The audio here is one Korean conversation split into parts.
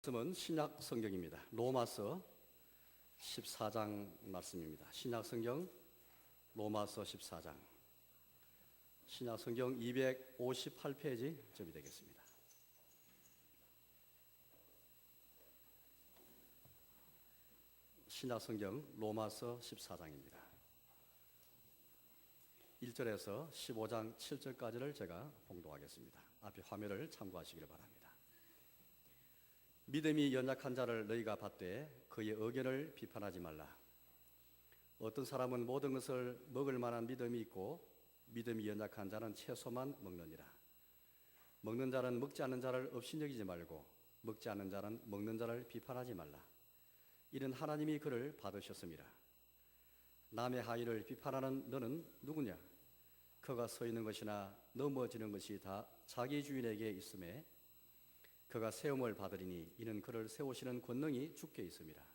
말씀은 신약 성경입니다. 로마서 14장 말씀입니다. 신약 성경 로마서 14장. 신약 성경 258페이지 점이 되겠습니다. 신약 성경 로마서 14장입니다. 1절에서 15장 7절까지를 제가 봉독하겠습니다. 앞에 화면을 참고하시길 바랍니다. 믿음이 연약한 자를 너희가 받되 그의 의견을 비판하지 말라. 어떤 사람은 모든 것을 먹을 만한 믿음이 있고 믿음이 연약한 자는 채소만 먹느니라. 먹는 자는 먹지 않는 자를 업신여기지 말고 먹지 않는 자는 먹는 자를 비판하지 말라. 이는 하나님이 그를 받으셨음이라. 남의 하의를 비판하는 너는 누구냐? 그가 서 있는 것이나 넘어지는 것이 다 자기 주인에게 있음에 그가 세움을 받으리니 이는 그를 세우시는 권능이 주께 있음이라.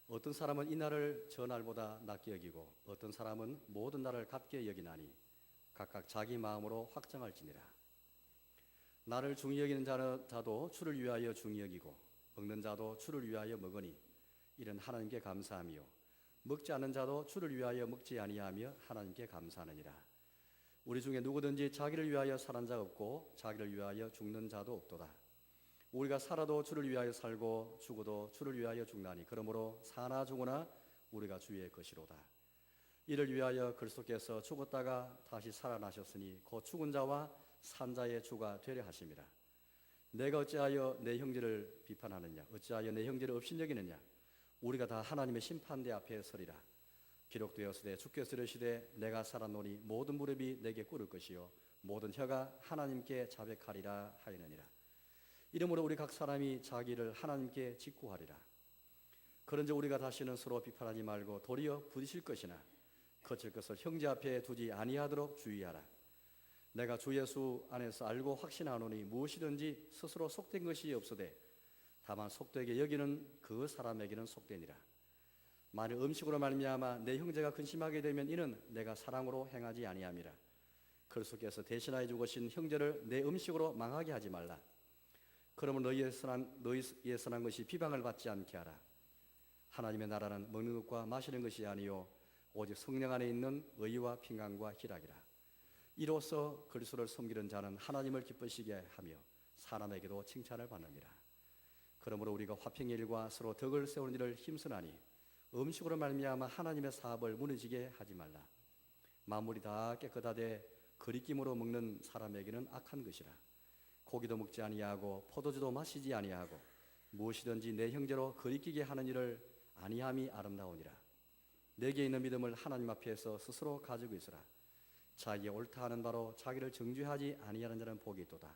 어떤 사람은 이 날을 저 날보다 낮게 여기고 어떤 사람은 모든 날을 같게 여기나니 각각 자기 마음으로 확정할지니라. 나를 중히 여기는 자도 주를 위하여 중히 여기고 먹는 자도 주를 위하여 먹으니 이는 하나님께 감사하며 먹지 않는 자도 주를 위하여 먹지 아니하며 하나님께 감사하느니라. 우리 중에 누구든지 자기를 위하여 사는 자 없고 자기를 위하여 죽는 자도 없도다. 우리가 살아도 주를 위하여 살고 죽어도 주를 위하여 죽나니 그러므로 사나 죽으나 우리가 주의 것이로다. 이를 위하여 그리스도께서 죽었다가 다시 살아나셨으니 곧 죽은 자와 산 자의 주가 되려 하심이라. 내가 어찌하여 내 형제를 비판하느냐? 어찌하여 내 형제를 업신여기느냐? 우리가 다 하나님의 심판대 앞에 서리라. 기록되었으되 주께서 이르시되 내가 살았노니 모든 무릎이 내게 꿇을 것이요 모든 혀가 하나님께 자백하리라 하였느니라. 이러므로 우리 각 사람이 자기를 하나님께 직구하리라. 그런즉 우리가 다시는 서로 비판하지 말고 도리어 부딪힐 것이나 거칠 것을 형제 앞에 두지 아니하도록 주의하라. 내가 주 예수 안에서 알고 확신하노니 무엇이든지 스스로 속된 것이 없으되 다만 속되게 여기는 그 사람에게는 속되니라. 만일 음식으로 말미암아 내 형제가 근심하게 되면 이는 내가 사랑으로 행하지 아니함이라. 그리스도께서 대신하여 죽으신 형제를 내 음식으로 망하게 하지 말라. 그러면 너희의 선한 것이 비방을 받지 않게 하라. 하나님의 나라는 먹는 것과 마시는 것이 아니요 오직 성령 안에 있는 의와 평강과 희락이라. 이로써 그리스도를 섬기는 자는 하나님을 기쁘시게 하며 사람에게도 칭찬을 받느니라. 그러므로 우리가 화평의 일과 서로 덕을 세우는 일을 힘쓰나니 음식으로 말미암아 하나님의 사업을 무너지게 하지 말라. 만물이 다 깨끗하되 거리낌으로 먹는 사람에게는 악한 것이라. 고기도 먹지 아니하고 포도주도 마시지 아니하고 무엇이든지 내 형제로 거리끼게 하는 일을 아니함이 아름다우니라. 내게 있는 믿음을 하나님 앞에서 스스로 가지고 있으라. 자기가 옳다 하는 바로 자기를 정죄하지 아니하는 자는 복이 있도다.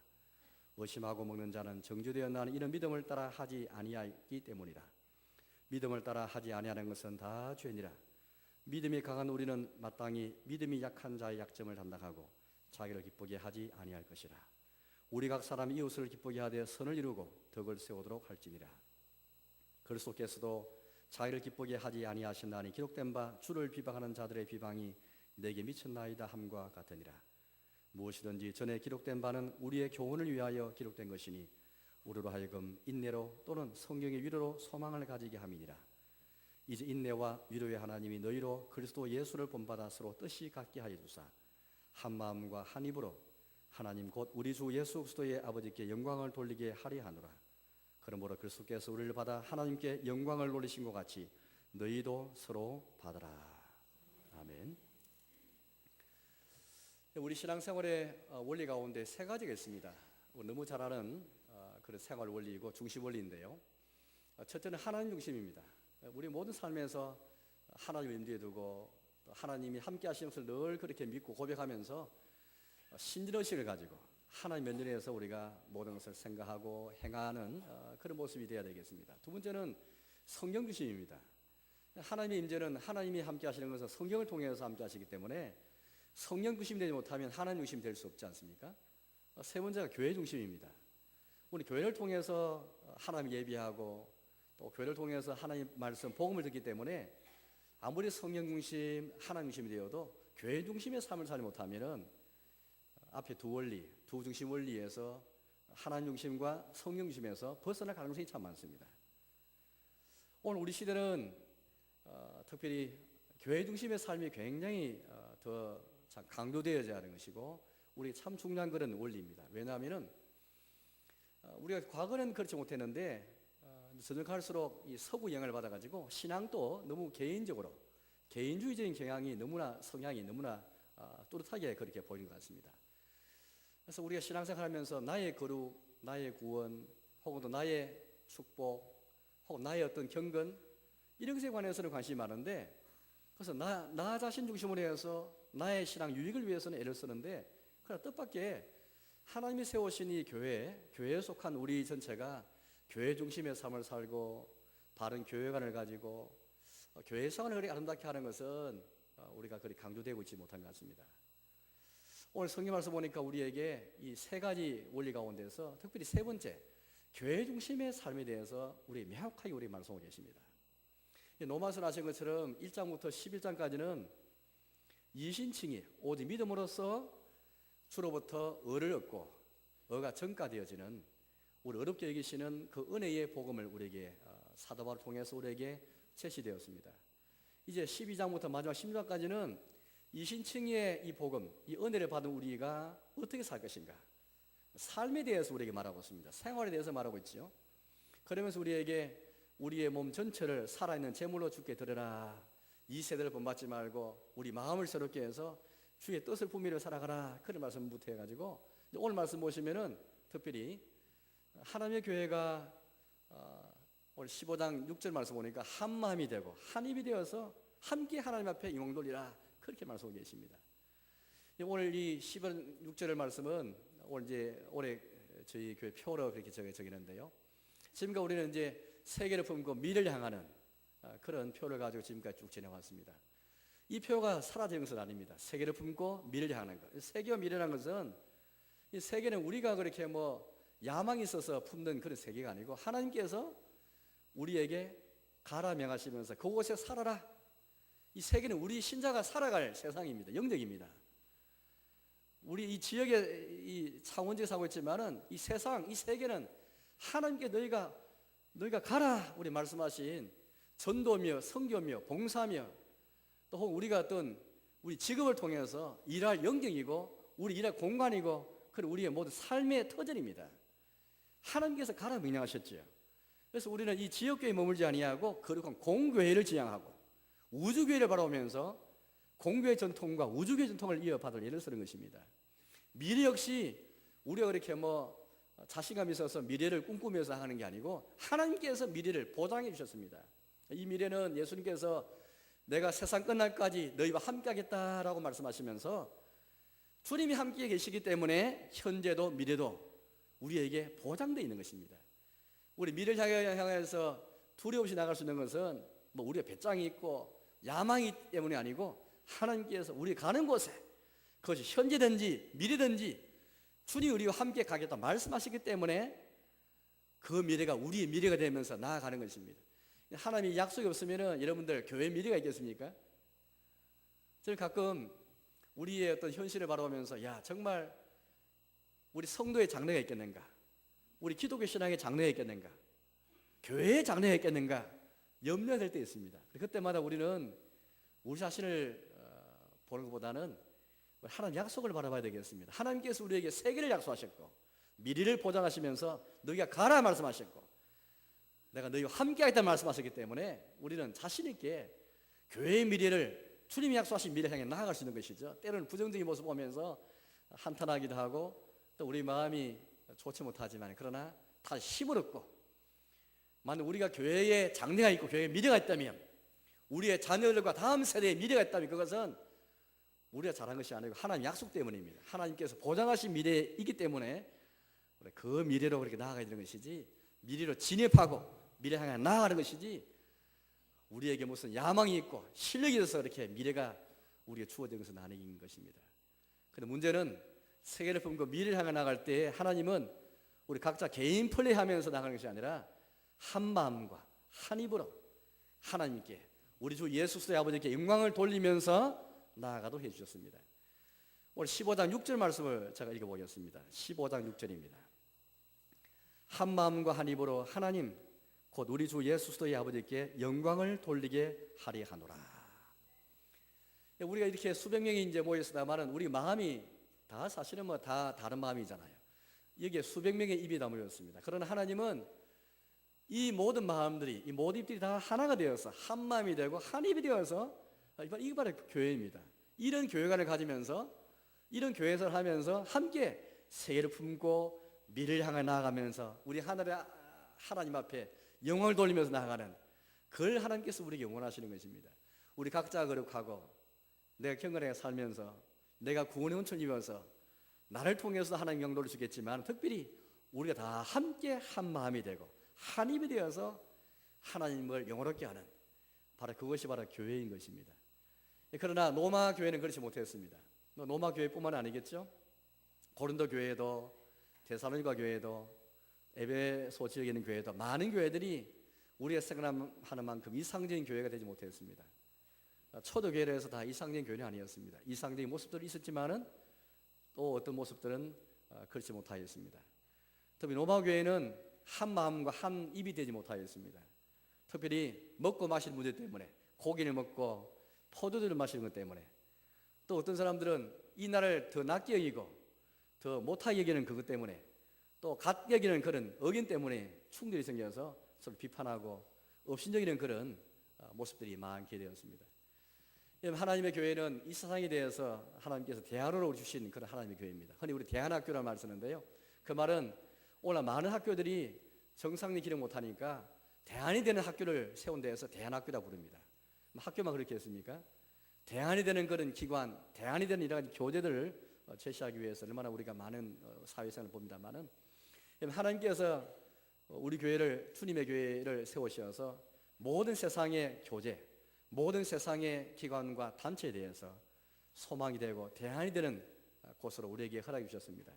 의심하고 먹는 자는 정죄되었나니 이는 믿음을 따라 하지 아니하기 때문이라. 믿음을 따라 하지 아니하는 것은 다 죄니라. 믿음이 강한 우리는 마땅히 믿음이 약한 자의 약점을 담당하고 자기를 기쁘게 하지 아니할 것이라. 우리 각 사람이 이웃을 기쁘게 하되 선을 이루고 덕을 세우도록 할지니라. 그리스도께서도 자기를 기쁘게 하지 아니하신다니 기록된 바 주를 비방하는 자들의 비방이 내게 미쳤나이다 함과 같으니라. 무엇이든지 전에 기록된 바는 우리의 교훈을 위하여 기록된 것이니 우리로 하여금 인내로 또는 성경의 위로로 소망을 가지게 함이니라. 이제 인내와 위로의 하나님이 너희로 그리스도 예수를 본받아 서로 뜻이 같게 하여 주사 한 마음과 한 입으로 하나님 곧 우리 주 예수 그리스도의 아버지께 영광을 돌리게 하려 하노라. 그러므로 그리스도께서 우리를 받아 하나님께 영광을 돌리신 것 같이 너희도 서로 받으라. 아멘. 우리 신앙생활의 원리 가운데 세 가지가 있습니다. 너무 잘 아는 그런 생활 원리이고 중심 원리인데요. 첫째는 하나님 중심입니다. 우리 모든 삶에서 하나님을 염두에 두고 하나님이 함께 하시는 것을 늘 그렇게 믿고 고백하면서 신진의식을 가지고 하나님 면전에서 우리가 모든 것을 생각하고 행하는 그런 모습이 되어야 되겠습니다. 두 번째는 성경 중심입니다. 하나님의 임재는 하나님이 함께 하시는 것은 성경을 통해서 함께 하시기 때문에 성령 중심이 되지 못하면 하나님 중심이 될 수 없지 않습니까? 세 번째가 교회 중심입니다. 우리 교회를 통해서 하나님 예비하고 또 교회를 통해서 하나님 말씀, 복음을 듣기 때문에 아무리 성령 중심, 하나님 중심이 되어도 교회 중심의 삶을 살지 못하면은 앞에 두 원리, 두 중심 원리에서 하나님 중심과 성령 중심에서 벗어날 가능성이 참 많습니다. 오늘 우리 시대는 특별히 교회 중심의 삶이 굉장히 더 강조되어야 하는 것이고 우리 참 중요한 그런 원리입니다. 왜냐하면 우리가 과거는 그렇지 못했는데 저녁할수록 이 서구 영향을 받아가지고 신앙도 너무 개인적으로 개인주의적인 성향이 너무나 뚜렷하게 그렇게 보이는 것 같습니다. 그래서 우리가 신앙생활하면서 나의 거룩, 나의 구원, 혹은 또 나의 축복, 혹은 나의 어떤 경건 이런 것에 관해서는 관심이 많은데 그래서 나 자신 중심으로 해서 나의 신앙 유익을 위해서는 애를 쓰는데 그러나 뜻밖의 하나님이 세우신 이 교회에 속한 우리 전체가 교회 중심의 삶을 살고 바른 교회관을 가지고 교회 생활을 그렇게 아름답게 하는 것은 우리가 그리 강조되고 있지 못한 것 같습니다. 오늘 성경 말씀 보니까 우리에게 이 세 가지 원리 가운데서 특별히 세 번째 교회 중심의 삶에 대해서 우리 명확하게 우리 말씀하고 계십니다. 로마서 하신 것처럼 1장부터 11장까지는 이신칭의 오직 믿음으로써 주로부터 의를 얻고 의가 전가되어지는 우리 어렵게 여기시는 그 은혜의 복음을 우리에게 사도 바울을 통해서 우리에게 제시되었습니다. 이제 12장부터 마지막 16장까지는 이신칭의 이 복음, 이 은혜를 받은 우리가 어떻게 살 것인가 삶에 대해서 우리에게 말하고 있습니다. 생활에 대해서 말하고 있죠. 그러면서 우리에게 우리의 몸 전체를 살아있는 제물로 주께 드려라. 이 세대를 본받지 말고 우리 마음을 새롭게 해서 주의 뜻을 품으며 살아가라. 그런 말씀부터 해가지고 오늘 말씀 보시면은 특별히 하나님의 교회가 오늘 15장 6절 말씀 보니까 한 마음이 되고 한 입이 되어서 함께 하나님 앞에 영광 돌리라. 그렇게 말씀하고 계십니다. 오늘 이 15장 6절의 말씀은 올해 저희 교회 표로 그렇게 적이는데요. 지금까지 우리는 이제 세계를 품고 미래를 향하는 그런 표를 가지고 지금까지 쭉 지내왔습니다. 이 표가 사라지는 것은 아닙니다. 세계를 품고 미래를 향하는 것. 세계와 미래라는 것은 이 세계는 우리가 그렇게 야망이 있어서 품는 그런 세계가 아니고 하나님께서 우리에게 가라 명하시면서 그곳에 살아라. 이 세계는 우리 신자가 살아갈 세상입니다. 영적입니다. 우리 이 지역에 이 창원지에 살고 있지만은 이 세상, 이 세계는 하나님께 너희가 가라 우리 말씀하신 전도며 선교며 봉사며 또 혹은 우리가 어떤 우리 직업을 통해서 일할 영역이고 우리 일할 공간이고 그리고 우리의 모든 삶의 터전입니다. 하나님께서 가라 명령하셨죠. 그래서 우리는 이 지역교회에 머물지 아니하고 거룩한 공교회를 지향하고 우주교회를 바라보면서 공교회 전통과 우주교회 전통을 이어받을 예를 쓰는 것입니다. 미래 역시 우리가 그렇게 자신감 있어서 미래를 꿈꾸면서 하는 게 아니고 하나님께서 미래를 보장해 주셨습니다. 이 미래는 예수님께서 내가 세상 끝날까지 너희와 함께 하겠다라고 말씀하시면서 주님이 함께 계시기 때문에 현재도 미래도 우리에게 보장되어 있는 것입니다. 우리 미래를 향해서 두려움 없이 나갈 수 있는 것은 우리가 배짱이 있고 야망이 때문이 아니고 하나님께서 우리 가는 곳에 그것이 현재든지 미래든지 주님이 우리와 함께 가겠다 말씀하시기 때문에 그 미래가 우리의 미래가 되면서 나아가는 것입니다. 하나님이 약속이 없으면 여러분들 교회 미래가 있겠습니까? 저는 가끔 우리의 어떤 현실을 바라보면서 정말 우리 성도의 장래가 있겠는가? 우리 기독교 신앙의 장래가 있겠는가? 교회의 장래가 있겠는가? 염려될 때 있습니다. 그때마다 우리는 우리 자신을 보는 것보다는 하나님 약속을 바라봐야 되겠습니다. 하나님께서 우리에게 세계를 약속하셨고 미래를 보장하시면서 너희가 가라 말씀하셨고 내가 너희와 함께 하겠다 말씀하셨기 때문에 우리는 자신 있게 교회의 미래를 주님이 약속하신 미래를 향해 나아갈 수 있는 것이죠. 때로는 부정적인 모습 보면서 한탄하기도 하고 또 우리 마음이 좋지 못하지만 그러나 다 힘을 얻고 만약 우리가 교회에 장래가 있고 교회에 미래가 있다면 우리의 자녀들과 다음 세대의 미래가 있다면 그것은 우리가 잘한 것이 아니고 하나님 약속 때문입니다. 하나님께서 보장하신 미래이기 때문에 그 미래로 그렇게 나아가야 되는 것이지 미래로 진입하고 미래 향해 나아가는 것이지 우리에게 무슨 야망이 있고 실력이 있어서 이렇게 미래가 우리가 주어진 것은 아닌 것입니다. 그런데 문제는 세계를 품고 미래를 향해 나갈 때 하나님은 우리 각자 개인 플레이하면서 나가는 것이 아니라 한 마음과 한 입으로 하나님께 우리 주 예수 그리스도의 아버지께 영광을 돌리면서 나아가도록 해주셨습니다. 오늘 15장 6절 말씀을 제가 읽어보겠습니다. 15장 6절입니다. 한 마음과 한 입으로 하나님 곧 우리 주 예수 그리스도의 아버지께 영광을 돌리게 하리 하노라. 우리가 이렇게 수백 명이 이제 모였으나마는 우리 마음이 다 사실은 뭐 다 다른 마음이잖아요. 여기에 수백 명의 입이 다 모였습니다. 그러나 하나님은 이 모든 마음들이, 이 모든 입들이 다 하나가 되어서 한 마음이 되고 한 입이 되어서, 이게 바로 교회입니다. 이런 교회관을 가지면서, 이런 교회에서 하면서 함께 세계를 품고 미래를 향해 나아가면서 우리 하늘의 하나님 앞에 영광을 돌리면서 나아가는, 그걸 하나님께서 우리에게 원하시는 것입니다. 우리 각자가 거룩하고 내가 경건하게 살면서 내가 구원의 온천이 되어서 나를 통해서 하나님 영광을 돌릴 수 있겠지만, 특별히 우리가 다 함께 한 마음이 되고 한 입이 되어서 하나님을 영화롭게 하는, 바로 그것이 바로 교회인 것입니다. 그러나 로마 교회는 그렇지 못했습니다. 로마 교회뿐만 아니겠죠. 고린도 교회도, 데살로니가 교회도, 에베소 지역에 있는 교회도, 많은 교회들이 우리가 생각하는 만큼 이상적인 교회가 되지 못했습니다. 초대교회를 해서 다 이상적인 교회는 아니었습니다. 이상적인 모습들이 있었지만은 또 어떤 모습들은 그렇지 못하였습니다. 특히 로마 교회는 한 마음과 한 입이 되지 못하였습니다. 특별히 먹고 마시는 문제 때문에, 고기를 먹고 포도주를 마시는 것 때문에, 또 어떤 사람들은 이 나라를 더 낮게 여기고 더 못하게 여기는 그것 때문에, 또 갓 여기는 그런 의견 때문에 충돌이 생겨서 서로 비판하고 업신여기는 그런 모습들이 많게 되었습니다. 하나님의 교회는 이 세상에 대해서 하나님께서 대안으로 주신 그런 하나님의 교회입니다. 흔히 우리 대안학교라는 말을 쓰는데요, 그 말은 오늘 많은 학교들이 정상리 기록 못하니까 대안이 되는 학교를 세운 데에서 대안학교라고 부릅니다. 학교만 그렇게 했습니까? 대안이 되는 그런 기관, 대안이 되는 이런 교재들을 제시하기 위해서 얼마나 우리가 많은 사회생활을 봅니다만은, 하나님께서 우리 교회를, 주님의 교회를 세우셔서 모든 세상의 교재, 모든 세상의 기관과 단체에 대해서 소망이 되고 대안이 되는 곳으로 우리에게 허락해 주셨습니다.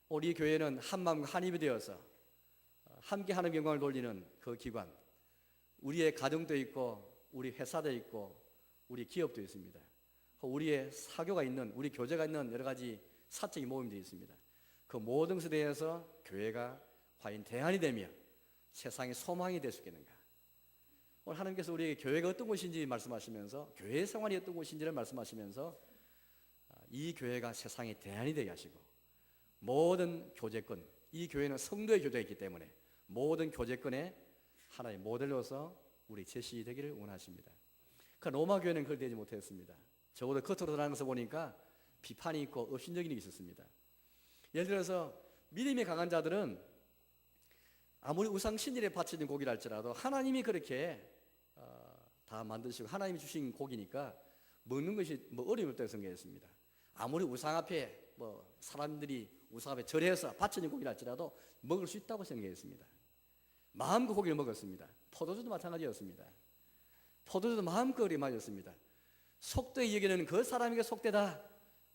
우리 교회는 한 마음과 한 입이 되어서 함께 하는 영광을 돌리는 그 기관, 우리의 가정도 있고 우리 회사도 있고 우리 기업도 있습니다. 우리의 사교가 있는, 우리 교제가 있는 여러 가지 사적인 모임들이 있습니다. 그 모든 것에 대해서 교회가 과연 대안이 되며 세상의 소망이 될 수 있겠는가? 오늘 하나님께서 우리에게 교회가 어떤 곳인지 말씀하시면서, 교회 생활이 어떤 곳인지를 말씀하시면서 이 교회가 세상의 대안이 되게 하시고, 모든 교제권, 이 교회는 성도의 교제가 있기 때문에 모든 교제권에 하나의 모델로서 우리 제시되기를 원하십니다. 그 로마 교회는 그걸 되지 못했습니다. 적어도 겉으로 드러나는 것을 보니까 비판이 있고 업신여기는 게 있었습니다. 예를 들어서 믿음이 강한 자들은 아무리 우상 신일에 바치는 고기라 할지라도 하나님이 그렇게 다 만드시고 하나님이 주신 고기니까 먹는 것이 뭐 어려울 때 생각했습니다. 아무리 우상 앞에 사람들이 우상 앞에 절해서 바치는 고기라 할지라도 먹을 수 있다고 생각했습니다. 마음껏 고기를 먹었습니다. 포도주도 마찬가지였습니다. 포도주도 마음껏 맞았습니다. 속되게 여기는 그 사람에게 속되다,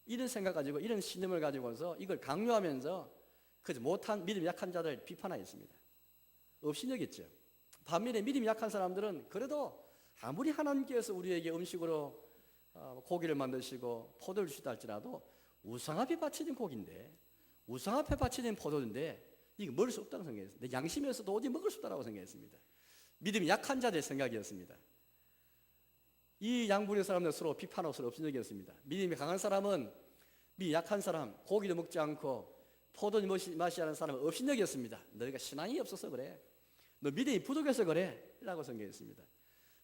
이런 생각 가지고, 이런 신념을 가지고서 이걸 강요하면서 그저 못한 믿음이 약한 자를 비판하였습니다. 업신여겼죠. 반면에 믿음이 약한 사람들은 그래도 아무리 하나님께서 우리에게 음식으로 고기를 만드시고 포도를 주시다 할지라도 우상 앞에 바치는 고기인데, 우상 앞에 바치는 포도인데 이거 먹을 수 없다고 생각했습니다. 양심에서도 어디 먹을 수 없다고 생각했습니다. 믿음이 약한 자들의 생각이었습니다. 이 양분의 사람들 서로 비판하고 서로 업신여겼습니다. 믿음이 강한 사람은 믿음이 약한 사람, 고기도 먹지 않고 포도를 마시지 않은 사람은 업신여겼습니다. 너희가 신앙이 없어서 그래, 너 믿음이 부족해서 그래 라고 생각했습니다.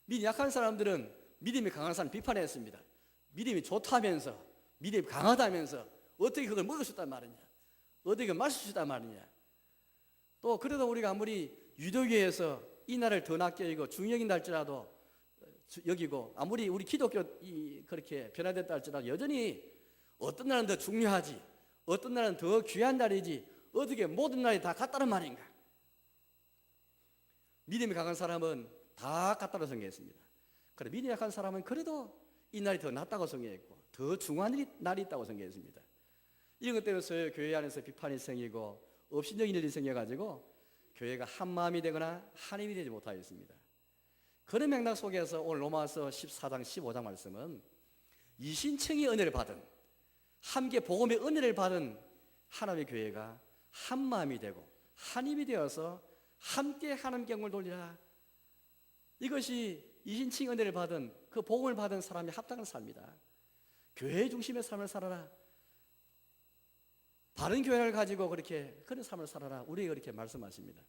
믿음이 약한 사람들은 믿음이 강한 사람 비판했습니다. 믿음이 좋다면서, 믿음이 강하다면서 어떻게 그걸 먹을 수 있단 말이냐, 어떻게 그걸 마실 수 있단 말이냐. 또 그래도 우리가 아무리 유대교에서 이 나라를 더 낮게 여기고 중요하다 할지라도 여기고, 아무리 우리 기독교 그렇게 변화됐다 할지라도 여전히 어떤 나라는 더 중요하지, 어떤 나라는 더 귀한 날이지, 어떻게 모든 날이 다 같다는 말인가? 믿음이 강한 사람은 다 같다고 생각했습니다. 그래, 믿음이 약한 사람은 그래도 이 날이 더 낫다고 생각했고 더 중요한 날이 있다고 생각했습니다. 이런 것 때문에 교회 안에서 비판이 생기고 업신여긴 일이 생겨가지고 교회가 한 마음이 되거나 한 힘이 되지 못하였습니다. 그런 맥락 속에서 오늘 로마서 14장 15장 말씀은 이신청의 은혜를 받은, 함께 복음의 은혜를 받은 하나님의 교회가 한 마음이 되고 한 힘이 되어서 함께 하나님께 영광을 돌리라. 이것이 이신칭 은혜를 받은 그 복음을 받은 사람이 합당한 삶이다. 교회 중심의 삶을 살아라. 바른 교회를 가지고 그런 삶을 살아라. 우리에게 그렇게 말씀하십니다.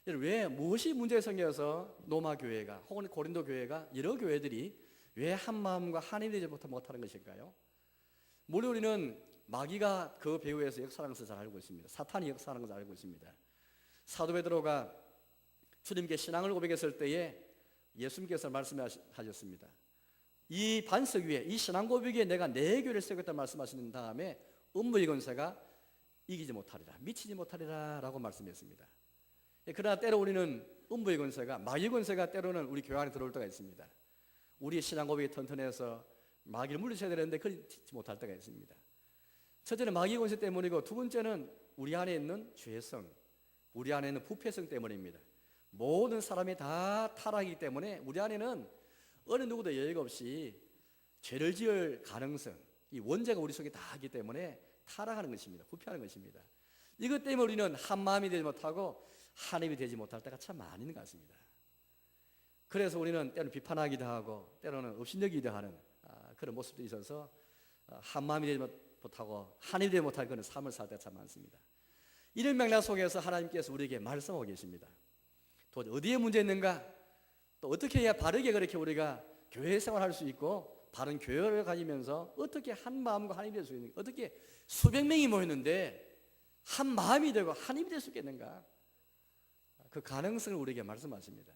왜 무엇이 문제가 생겨서 로마 교회가 혹은 고린도 교회가 여러 교회들이 왜 한 마음과 한 힘이 되지 못하는 것일까요? 물론 우리는 마귀가 그 배후에서 역사하는 것을 잘 알고 있습니다. 사탄이 역사하는 것을 알고 있습니다. 사도 베드로가 주님께 신앙을 고백했을 때에 예수님께서 말씀하셨습니다. 이 반석 위에, 이 신앙 고백 위에 내가 내 교회를 세우겠다 말씀하신 다음에 음부의 권세가 이기지 못하리라, 미치지 못하리라 라고 말씀했습니다. 그러나 때로 우리는 음부의 권세가, 마귀의 권세가 때로는 우리 교회 안에 들어올 때가 있습니다. 우리의 신앙 고백이 튼튼해서 마귀를 물리쳐야 되는데 그렇지 못할 때가 있습니다. 첫째는 마귀의 권세 때문이고, 두 번째는 우리 안에 있는 죄성, 우리 안에 있는 부패성 때문입니다. 모든 사람이 다 타락이기 때문에 우리 안에는 어느 누구도 여유가 없이 죄를 지을 가능성, 이 원죄가 우리 속에 다 있기 때문에 타락하는 것입니다. 부패하는 것입니다. 이것 때문에 우리는 한 마음이 되지 못하고 한 힘이 되지 못할 때가 참 많이 있는 것 같습니다. 그래서 우리는 때로는 비판하기도 하고 때로는 업신여기기도 하는 그런 모습도 있어서 한 마음이 되지 못하고 한 힘이 되지 못할 그런 삶을 살 때가 참 많습니다. 이런 맥락 속에서 하나님께서 우리에게 말씀하고 계십니다. 도대체 어디에 문제 있는가? 또 어떻게 해야 바르게 그렇게 우리가 교회 생활할 수 있고 바른 교회를 가지면서 어떻게 한 마음과 한 힘이 될 수 있는가? 어떻게 수백 명이 모였는데 한 마음이 되고 한 힘이 될 수 있겠는가? 그 가능성을 우리에게 말씀하십니다.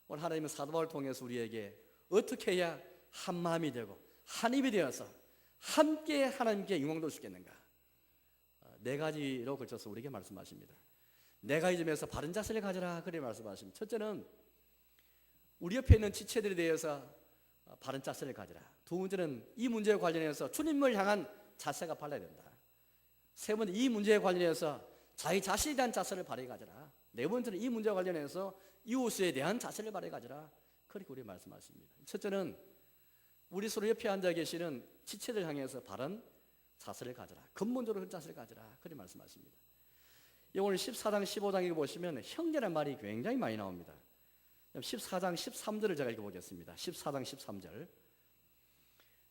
오늘 하나님은 사도 바울을 통해서 우리에게 어떻게 해야 한 마음이 되고 한 힘이 되어서 함께 하나님께 영광 돌릴 수 있겠는가? 네 가지로 걸쳐서 우리에게 말씀하십니다. 네 가지 점에서 바른 자세를 가져라, 그렇게 말씀하십니다. 첫째는 우리 옆에 있는 지체들에 대해서 바른 자세를 가져라. 두 번째는 이 문제에 관련해서 주님을 향한 자세가 발라야 된다. 세 번째, 이 문제에 관련해서 자기 자신에 대한 자세를 발휘해 가져라. 네 번째는 이 문제와 관련해서 이웃에 대한 자세를 발휘해 가져라. 그렇게 우리 말씀하십니다. 첫째는 우리 서로 옆에 앉아 계시는 지체들 향해서 바른 자세를 가져라. 근본적으로 그 자세를 가져라. 그렇게 말씀하십니다. 오늘 14장 15장에 보시면 형제라는 말이 굉장히 많이 나옵니다. 14장 13절을 제가 읽어보겠습니다. 14장 13절.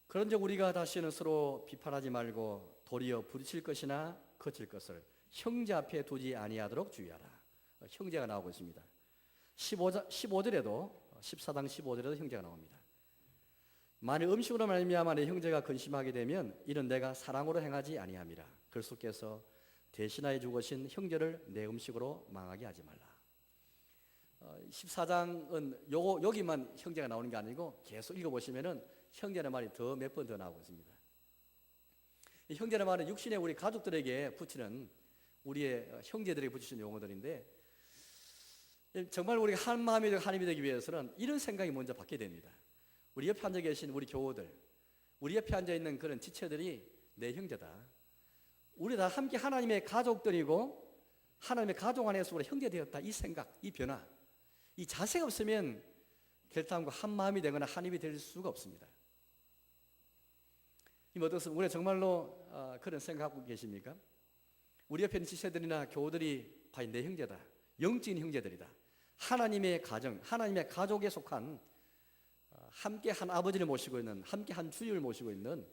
그런즉 우리가 다시는 서로 비판하지 말고 도리어 부딪힐 것이나 거칠 것을 형제 앞에 두지 아니하도록 주의하라. 형제가 나오고 있습니다. 15절에도 14장 15절에도 형제가 나옵니다. 만일 음식으로 말미암아 내 형제가 근심하게 되면 이는 내가 사랑으로 행하지 아니함이라. 그리스도께서 대신하여 죽으신 형제를 내 음식으로 망하게 하지 말라. 14장은 여기만 형제가 나오는 게 아니고 계속 읽어보시면은 형제라는 말이 더 몇 번 더 나오고 있습니다. 이 형제라는 말은 육신의 우리 가족들에게 붙이는, 우리의 형제들에게 붙이는 용어들인데, 정말 우리가 한 마음이 되고 한 힘이 되기 위해서는 이런 생각이 먼저 받게 됩니다. 우리 옆에 앉아 계신 우리 교우들, 우리 옆에 앉아 있는 그런 지체들이 내 형제다. 우리 다 함께 하나님의 가족들이고 하나님의 가족 안에서 우리 형제 되었다. 이 생각, 이 변화, 이 자세가 없으면 결단과 한 마음이 되거나 한 힘이 될 수가 없습니다. 어떻습니까? 우리가 정말로 그런 생각하고 계십니까? 우리 옆에 있는 지체들이나 교우들이 과연 내 형제다, 영적인 형제들이다. 하나님의 가정, 하나님의 가족에 속한 함께 한 아버지를 모시고 있는, 함께 한 주님을 모시고 있는,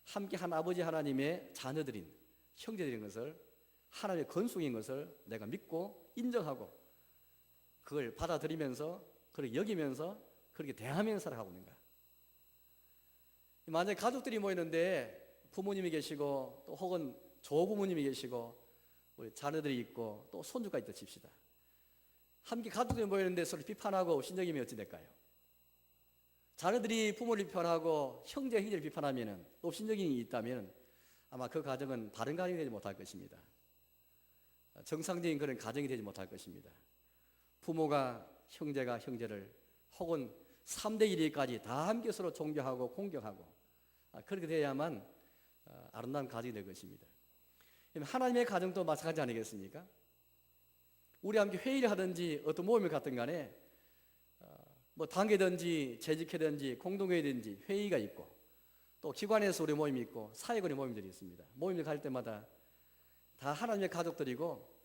함께 한 아버지 하나님의 자녀들인 형제들인 것을, 하나님의 건속인 것을 내가 믿고 인정하고 그걸 받아들이면서, 그렇게 여기면서, 그렇게 대하면서 살아가고 있는가? 만약에 가족들이 모이는데 부모님이 계시고 또 혹은 조부모님이 계시고 우리 자녀들이 있고 또 손주가 있다 칩시다. 함께 가족들이 모이는데 서로 비판하고 신적이면 어찌 될까요? 자녀들이 부모를 비판하고 형제를 비판하면, 업신여김이 있다면 아마 그 가정은 바른 가정이 되지 못할 것입니다. 정상적인 그런 가정이 되지 못할 것입니다. 부모가 형제가 형제를, 혹은 3대 1위까지 다 함께 서로 존경하고 공경하고 그렇게 돼야만 아름다운 가정이 될 것입니다. 하나님의 가정도 마찬가지 아니겠습니까? 우리 함께 회의를 하든지 어떤 모임을 갔든 간에 단계든지 재직회든지 공동회의든지 회의가 있고, 또 기관에서 우리 모임이 있고 사회권의 모임들이 있습니다. 모임을 갈 때마다 다 하나님의 가족들이고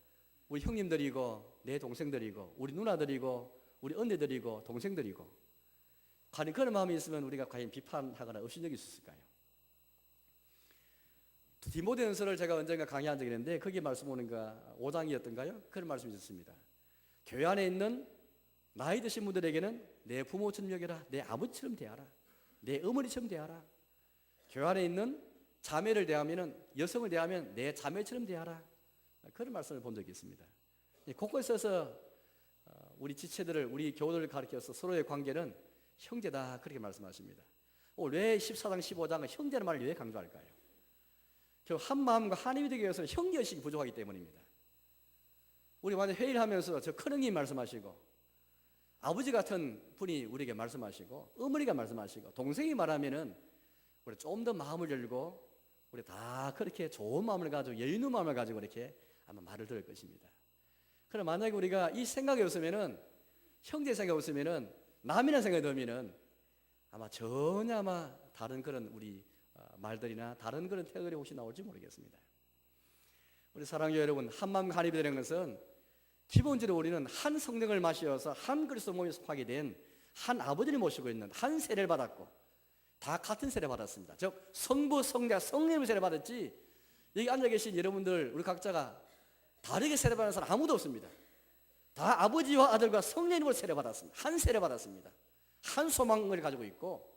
우리 형님들이고 내 동생들이고 우리 누나들이고 우리 언니들이고 동생들이고 과연 그런 마음이 있으면 우리가 과연 비판하거나 업신여길 수 있을까요? 디모데전서를 제가 언젠가 강의한 적이 있는데 거기에 말씀 오는가 5장이었던가요? 그런 말씀이 있었습니다. 교회 안에 있는 나이 드신 분들에게는 내 부모처럼 여겨라, 내 아버지처럼 대하라, 내 어머니처럼 대하라. 교회 안에 있는 자매를 대하면은 여성을 대하면 내 자매처럼 대하라. 그런 말씀을 본 적이 있습니다. 곳곳에서 우리 지체들을 우리 교우들을 가르쳐서 서로의 관계는 형제다 그렇게 말씀하십니다. 왜 14장 15장은 형제라는 말을 왜 강조할까요? 한 마음과 한 힘이 되기 위해서는 형제의식이 부족하기 때문입니다. 우리 완전 회의를 하면서 저 큰형님 말씀하시고 아버지 같은 분이 우리에게 말씀하시고 어머니가 말씀하시고 동생이 말하면은 우리 좀 더 마음을 열고 우리 다 그렇게 좋은 마음을 가지고 여유 있는 마음을 가지고 이렇게 아마 말을 들을 것입니다. 그럼 만약에 우리가 이 생각이 없으면은 형제 생각이 없으면은 남이라는 생각이 들면은 아마 전혀 아마 다른 그런 우리 말들이나 다른 그런 태도들이 혹시 나올지 모르겠습니다. 우리 사랑하는 여러분, 한 마음 한 입이 되는 것은 기본적으로 우리는 한 성령을 마시어서 한 그리스도 몸에 속하게 된 한 아버지를 모시고 있는 한 세례를 받았고 다 같은 세례를 받았습니다. 즉 성부, 성자, 성령의 세례를 받았지 여기 앉아 계신 여러분들 우리 각자가 다르게 세례 받은 사람 아무도 없습니다. 다 아버지와 아들과 성령님을 세례 받았습니다. 한 세례 받았습니다. 한 소망을 가지고 있고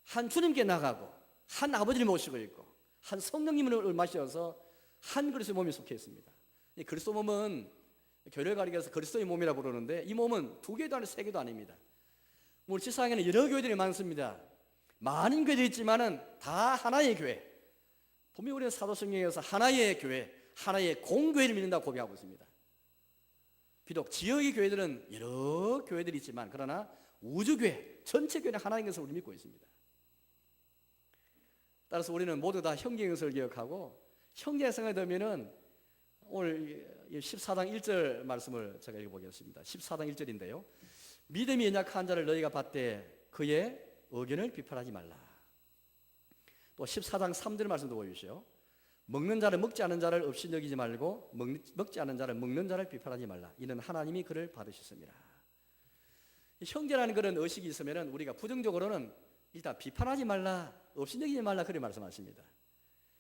한 주님께 나가고 한 아버지를 모시고 있고 한 성령님을 마셔서 한 그리스도의 몸에 속해 있습니다. 이 그리스도 몸은 교회를 가리켜서 그리스도의 몸이라고 부르는데 이 몸은 두 개도 아니고 세 개도 아닙니다. 우리 지상에는 여러 교회들이 많습니다. 많은 교회들이 있지만은 다 하나의 교회. 분명히 우리는 사도성경에서 하나의 교회, 하나의 공교회를 믿는다고 고백하고 있습니다. 비록 지역의 교회들은 여러 교회들이 있지만 그러나 우주교회, 전체 교회는 하나인 것을 우리 믿고 있습니다. 따라서 우리는 모두 다 형제인 것을 기억하고 형제의 생각이 들면은 오늘 14장 1절 말씀을 제가 읽어보겠습니다. 14장 1절인데요. 믿음이 연약한 자를 너희가 받되 그의 의견을 비판하지 말라. 또 14장 3절 말씀도 보여주시오. 먹는 자를 먹지 않은 자를 없이 여기지 말고 먹지 않은 자를 먹는 자를 비판하지 말라. 이는 하나님이 그를 받으셨습니다. 형제라는 그런 의식이 있으면 우리가 부정적으로는 일단 비판하지 말라, 없이 여기지 말라 그렇게 말씀하십니다.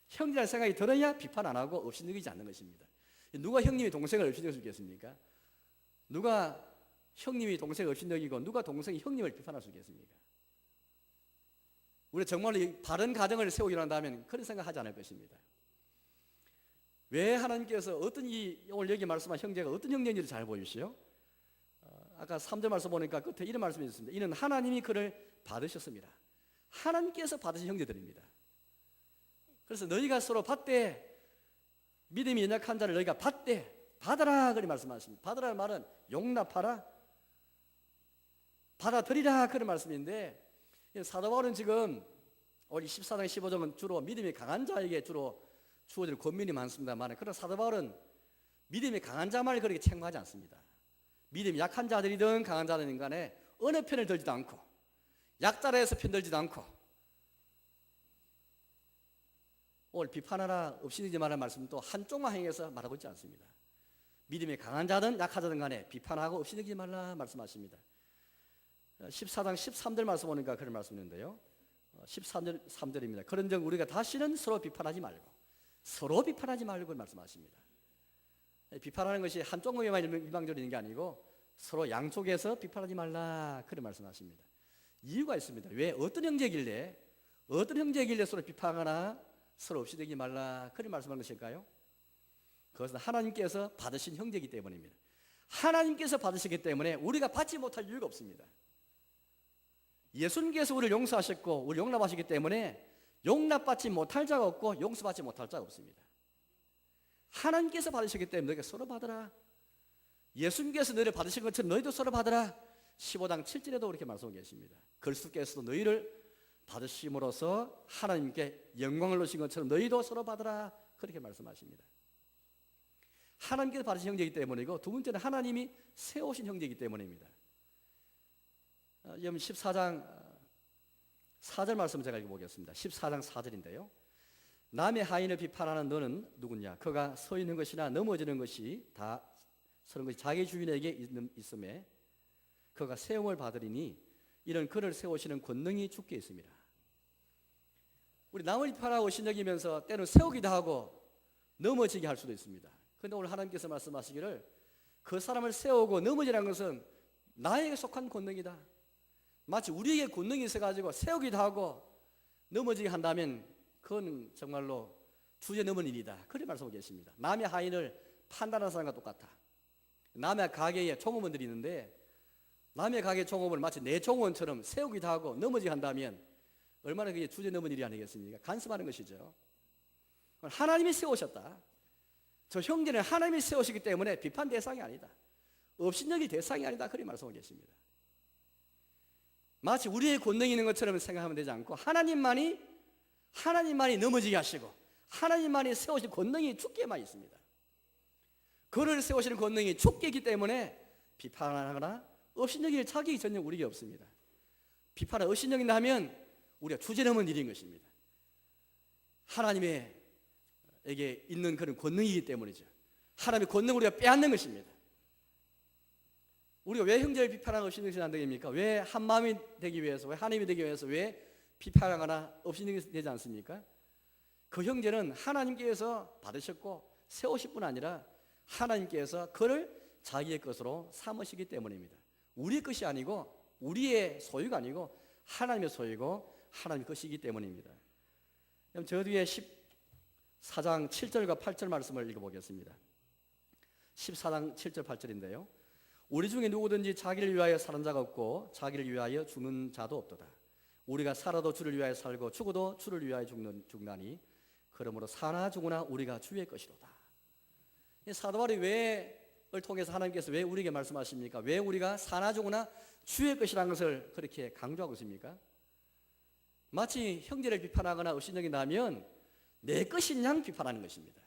형제라는 생각이 들어야 비판 안 하고 없이 여기지 않는 것입니다. 누가 형님이 동생을 없이 여기겠습니까? 누가 형님이 동생을 없이 여기고 누가 동생이 형님을 비판할 수 있겠습니까? 우리가 정말로 바른 가정을 세우기로 한다면 그런 생각하지 않을 것입니다. 왜 하나님께서 오늘 여기 말씀한 형제가 어떤 형제인지를 잘 보여주시오. 아까 3절 말씀 보니까 끝에 이런 말씀이 있습니다. 이는 하나님이 그를 받으셨습니다. 하나님께서 받으신 형제들입니다. 그래서 너희가 서로 받되 믿음이 연약한 자를 너희가 받되 받아라 그런 말씀하십니다. 받으라는 말은 용납하라, 받아들이라 그런 말씀인데 사도 바울은 지금 우리 14장 15장은 주로 믿음이 강한 자에게 주로 주어질 권면이 많습니다만 그러나 사도 바울은 믿음이 강한 자만을 그렇게 책망하지 않습니다. 믿음이 약한 자들이든 강한 자들이든 간에 어느 편을 들지도 않고 약자라해서 편들지도 않고 오늘 비판하라 없이 되지 말라는 말씀도 한쪽만 행해서 말하고 있지 않습니다. 믿음이 강한 자든 약하자든 간에 비판하고 없이 되지 말라 말씀하십니다. 14장 13절 말씀 보니까 그런 말씀 있는데요. 13절 3절입니다. 그런즉 우리가 다시는 서로 비판하지 말고 말씀하십니다. 비판하는 것이 한쪽에만 일방적으로 있는 게 아니고 서로 양쪽에서 비판하지 말라 그런 말씀하십니다. 이유가 있습니다. 왜 어떤 형제길래 서로 비판하거나 서로 없이 되지 말라 그런 말씀하는 것일까요? 그것은 하나님께서 받으신 형제이기 때문입니다. 하나님께서 받으시기 때문에 우리가 받지 못할 이유가 없습니다. 예수님께서 우리를 용서하셨고 우리를 용납하시기 때문에 용납받지 못할 자가 없고 용서받지 못할 자가 없습니다. 하나님께서 받으셨기 때문에 너희가 서로 받으라. 예수님께서 너희를 받으신 것처럼 너희도 서로 받으라. 15장 7절에도 그렇게 말씀하고 계십니다. 그리스도께서도 너희를 받으심으로써 하나님께 영광을 얻으신 것처럼 너희도 서로 받으라 그렇게 말씀하십니다. 하나님께서 받으신 형제이기 때문이고 두 번째는 하나님이 세우신 형제이기 때문입니다. 여러분 14장 4절 말씀 제가 읽어보겠습니다. 14장 4절인데요. 남의 하인을 비판하는 너는 누구냐? 그가 서 있는 것이나 넘어지는 것이 다 서는 것이 자기 주인에게 있음에 그가 세움을 받으리니 이런 그를 세우시는 권능이 주께 있습니다. 우리 남을 비판하고 신여기면서 때로 세우기도 하고 넘어지게 할 수도 있습니다. 그런데 오늘 하나님께서 말씀하시기를 그 사람을 세우고 넘어지라는 것은 나에게 속한 권능이다. 마치 우리에게 권능이 있어가지고 세우기도 하고 넘어지게 한다면 그건 정말로 주제 넘은 일이다. 그렇게 말씀하고 계십니다. 남의 하인을 판단하는 사람과 똑같아. 남의 가게에 종업원들이 있는데 남의 가게 종업원을 마치 내 종업원처럼 세우기도 하고 넘어지게 한다면 얼마나 그게 주제 넘은 일이 아니겠습니까? 간섭하는 것이죠. 하나님이 세우셨다. 저 형제는 하나님이 세우시기 때문에 비판 대상이 아니다. 업신여길 대상이 아니다. 그렇게 말씀하고 계십니다. 마치 우리의 권능이 있는 것처럼 생각하면 되지 않고 하나님만이 넘어지게 하시고 하나님만이 세우신 권능이 주께만 있습니다. 그를 세우시는 권능이 주께 있기 때문에 비판하거나 업신여길 자격이 전혀 우리에게 없습니다. 비판을 업신여긴다 하면 우리가 주제넘은 일인 것입니다. 하나님에게 있는 그런 권능이기 때문이죠. 하나님의 권능을 우리가 빼앗는 것입니다. 우리가 왜 형제를 비판하고 업신여기지 안 되겠습니까? 왜 한마음이 되기 위해서, 왜 하나님이 되기 위해서 왜 비판하거나 업신여기지 되지 않습니까? 그 형제는 하나님께서 받으셨고 세우실 뿐 아니라 하나님께서 그를 자기의 것으로 삼으시기 때문입니다. 우리의 것이 아니고 우리의 소유가 아니고 하나님의 소유고 하나님의 것이기 때문입니다. 그럼 저 뒤에 14장 7절과 8절 말씀을 읽어보겠습니다. 14장 7절 8절인데요. 우리 중에 누구든지 자기를 위하여 사는 자가 없고 자기를 위하여 죽는 자도 없도다. 우리가 살아도 주를 위하여 살고 죽어도 주를 위하여 죽나니 그러므로 사나 죽으나 우리가 주의 것이로다. 사도 바울이 왜를 통해서 하나님께서 왜 우리에게 말씀하십니까? 왜 우리가 사나 죽으나 주의 것이라는 것을 그렇게 강조하고 있습니까? 마치 형제를 비판하거나 업신여긴다면 내 것인 양 비판하는 것입니다.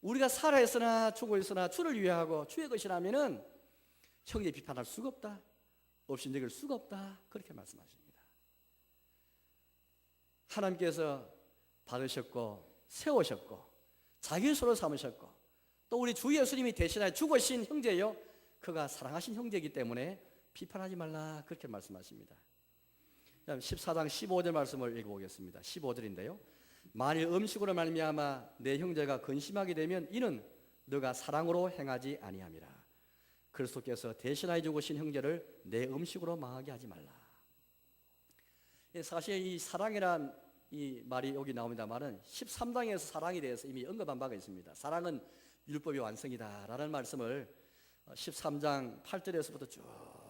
우리가 살아 있으나 죽어 있으나 주를 위하고 주의 것이라면은 형제 비판할 수가 없다. 업신여길 수가 없다. 그렇게 말씀하십니다. 하나님께서 받으셨고 세우셨고 자기 손으로 삼으셨고 또 우리 주 예수님이 대신하여 죽으신 형제요 그가 사랑하신 형제이기 때문에 비판하지 말라 그렇게 말씀하십니다. 14장 15절 말씀을 읽어보겠습니다. 15절인데요. 만일 음식으로 말미암아 내 형제가 근심하게 되면 이는 너가 사랑으로 행하지 아니함이라. 그리스도께서 대신하여 죽으신 형제를 내 음식으로 망하게 하지 말라. 사실 이 사랑이란 이 말이 여기 나옵니다만은 13장에서 사랑에 대해서 이미 언급한 바가 있습니다. 사랑은 율법의 완성이다 라는 말씀을 13장 8절에서부터 쭉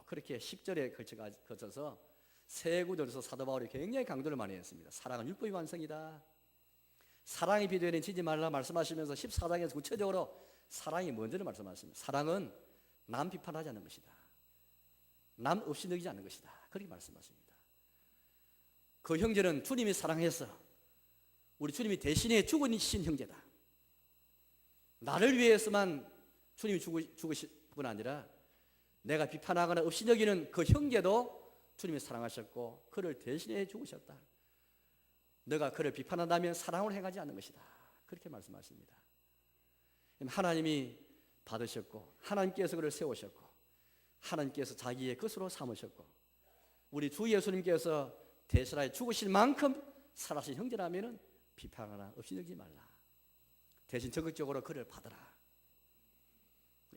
그렇게 10절에 거쳐서 세 구절에서 사도 바울이 굉장히 강조를 많이 했습니다. 사랑은 율법의 완성이다. 사랑이 비되는 지지 말라 말씀하시면서 14장에서 구체적으로 사랑이 뭔지를 말씀하십니다. 사랑은 남 비판하지 않는 것이다. 남 없이 느끼지 않는 것이다. 그렇게 말씀하십니다. 그 형제는 주님이 사랑해서 우리 주님이 대신에 죽으신 형제다. 나를 위해서만 주님이 죽으실 뿐 아니라 내가 비판하거나 없이 여기는 그 형제도 주님이 사랑하셨고 그를 대신해 죽으셨다. 너가 그를 비판한다면 사랑을 행하지 않는 것이다. 그렇게 말씀하십니다. 하나님이 받으셨고 하나님께서 그를 세우셨고 하나님께서 자기의 것으로 삼으셨고 우리 주 예수님께서 대신하여 죽으실 만큼 살아신 형제라면 비판하거나 없이 여기지 말라. 대신 적극적으로 그를 받으라.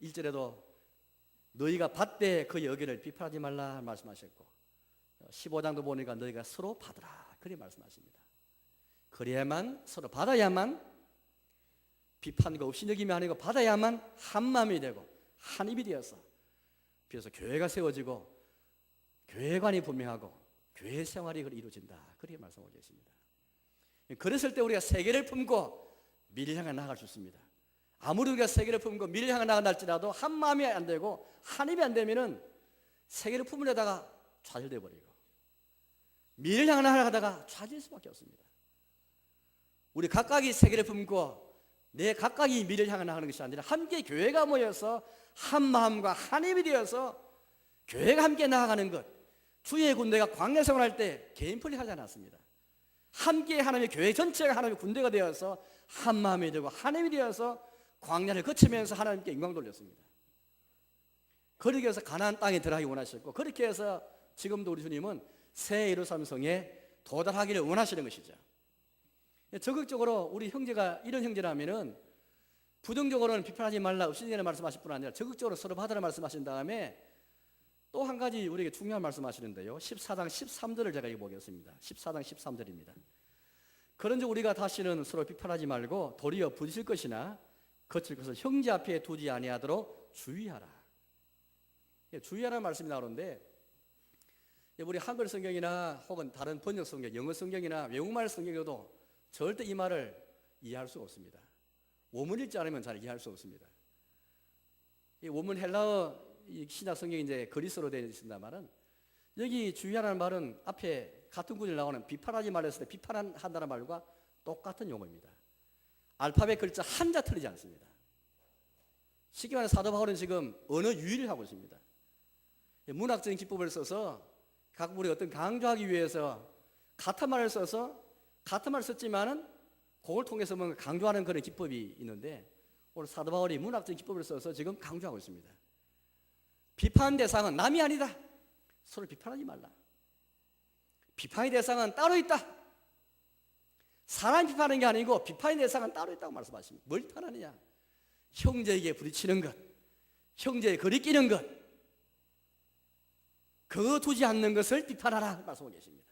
1절에도 너희가 받되 그의 의견을 비판하지 말라 말씀하셨고 15장도 보니까 너희가 서로 받으라 그렇게 말씀하십니다. 그래야만 서로 받아야만 비판과 없이 여김이 아니고 받아야만 한 마음이 되고 한 입이 되어서 그래서 교회가 세워지고 교회관이 분명하고 교회 생활이 이루어진다 그렇게 말씀하고 계십니다. 그랬을 때 우리가 세계를 품고 미래를 향해 나아갈 수 있습니다. 아무리 우리가 세계를 품고 미래를 향해 나아갈지라도 한 마음이 안 되고 한 입이 안 되면은 세계를 품으려다가 좌절돼 버리고 미래를 향해 나아가다가 좌절할 수밖에 없습니다. 우리 각각이 세계를 품고 내 각각이 미래를 향해 나가는 것이 아니라 함께 교회가 모여서 한 마음과 한 입이 되어서 교회가 함께 나아가는 것. 주의 군대가 광야 생활할 때 개인 플레이 하지 않았습니다. 함께 하나님의 교회 전체가 하나님의 군대가 되어서 한 마음이 되고 하나님이 되어서 광야를 거치면서 하나님께 영광 돌렸습니다. 그렇게 해서 가나안 땅에 들어가기 원하셨고, 그렇게 해서 지금도 우리 주님은 새 예루살렘 성에 도달하기를 원하시는 것이죠. 적극적으로 우리 형제가 이런 형제라면은 부정적으로는 비판하지 말라 없으니라 말씀하실 뿐 아니라 적극적으로 서로 받으라 말씀하신 다음에 또 한 가지 우리에게 중요한 말씀하시는데요, 14장 13절을 제가 읽어보겠습니다. 14장 13절입니다. 그런즉 우리가 다시는 서로 비판하지 말고 도리어 부딪힐 것이나 거칠 것을 형제 앞에 두지 아니하도록 주의하라. 주의하라는 말씀이 나오는데, 우리 한글 성경이나 혹은 다른 번역 성경, 영어 성경이나 외국말 성경에도 절대 이 말을 이해할 수가 없습니다. 원문 읽지 않으면 잘 이해할 수 없습니다. 이 원문 헬라어 신약 성경이 이제 그리스어로 되어 있습니다만은, 여기 주의하라는 말은 앞에 같은 구절에 나오는 비판하지 말라 했을 때 비판한다는 말과 똑같은 용어입니다. 알파벳 글자 한자 틀리지 않습니다. 쉽게 말해 사도 바울은 지금 언어 유희를 하고 있습니다. 문학적인 기법을 써서 각국이 어떤 강조하기 위해서 같은 말을 써서 같은 말을 썼지만은 그걸 통해서 뭔가 강조하는 그런 기법이 있는데, 오늘 사도 바울이 문학적인 기법을 써서 지금 강조하고 있습니다. 비판 대상은 남이 아니다. 서로 비판하지 말라. 비판의 대상은 따로 있다. 사람 비판하는 게 아니고 비판의 대상은 따로 있다고 말씀하십니다. 뭘 비판하느냐? 형제에게 부딪히는 것, 형제에 거리끼는 것, 그거 두지 않는 것을 비판하라 말씀하고 계십니다.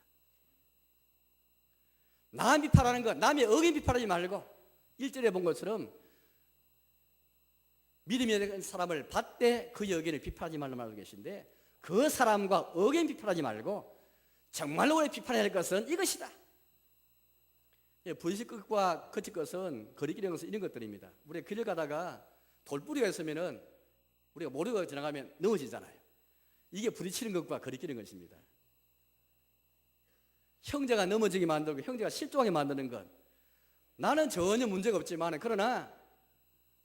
남 비판하는 것, 남의 의견 비판하지 말고 1절에 본 것처럼 믿음이 있는 사람을 받되 그의 의견을 비판하지 말라 말하고 계신데, 그 사람과 의견 비판하지 말고 정말로 우리 비판해야 할 것은 이것이다. 부딪힐 것과 거칠 것은 거리끼는 것은 이런 것들입니다. 우리가 길을 가다가 돌뿌리가 있으면은 우리가 모르고 지나가면 넘어지잖아요. 이게 부딪히는 것과 거리끼는 것입니다. 형제가 넘어지게 만들고 형제가 실족하게 만드는 것, 나는 전혀 문제가 없지만, 그러나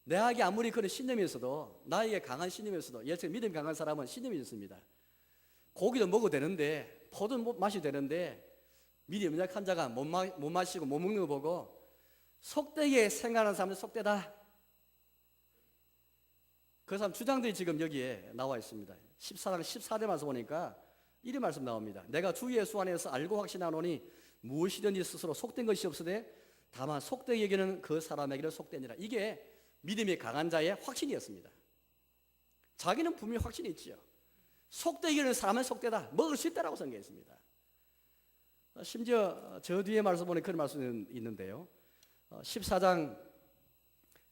내에게 아무리 그런 신념이 있어도, 나에게 강한 신념이 있어도, 예를 믿음이 강한 사람은 신념이 있습니다. 고기도 먹어도 되는데, 포도 마셔도 되는데, 믿음이 약한 자가 못 마시고 못 먹는 거 보고 속되게 생각하는 사람은 속되다. 그 사람 주장들이 지금 여기에 나와 있습니다. 14장 14절 말씀 보니까 이런 말씀 나옵니다. 내가 주 예수 안에서 알고 확신하노니 무엇이든지 스스로 속된 것이 없으되 다만 속되게 여기는 그 사람에게는 속되니라. 이게 믿음이 강한 자의 확신이었습니다. 자기는 분명히 확신이 있지요. 속되게 여기는 사람은 속되다. 먹을 수 있다라고 생각했습니다. 심지어 저 뒤에 말씀 보니 그런 말씀이 있는데요, 14장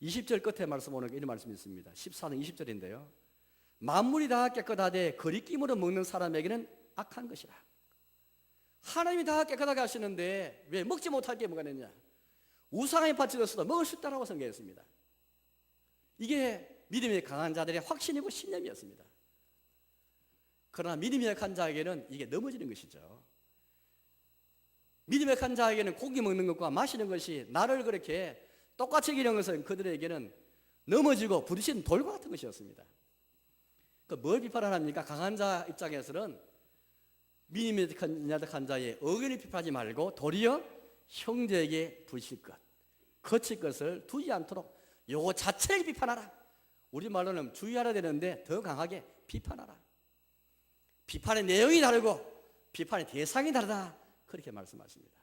20절 끝에 말씀 보는 이런 말씀이 있습니다. 14장 20절인데요, 만물이 다 깨끗하되 거리낌으로 먹는 사람에게는 악한 것이라. 하나님이 다 깨끗하게 하시는데 왜 먹지 못할 게 뭐가 있느냐? 우상에 바쳐졌어도 먹을 수 있다고 생각했습니다. 이게 믿음이 강한 자들의 확신이고 신념이었습니다. 그러나 믿음이 약한 자에게는 이게 넘어지는 것이죠. 믿음이 약한 자에게는 고기 먹는 것과 마시는 것이 나를 그렇게 똑같이 여기는 것은 그들에게는 넘어지고 부딪히는 돌과 같은 것이었습니다. 뭘 비판을 합니까? 강한 자 입장에서는 믿음이 약한 자의 의견을 비판하지 말고 도리어 형제에게 부딪힐 것, 거칠 것을 두지 않도록 요거 자체를 비판하라. 우리말로는 주의하라 되는데 더 강하게 비판하라. 비판의 내용이 다르고 비판의 대상이 다르다, 그렇게 말씀하십니다.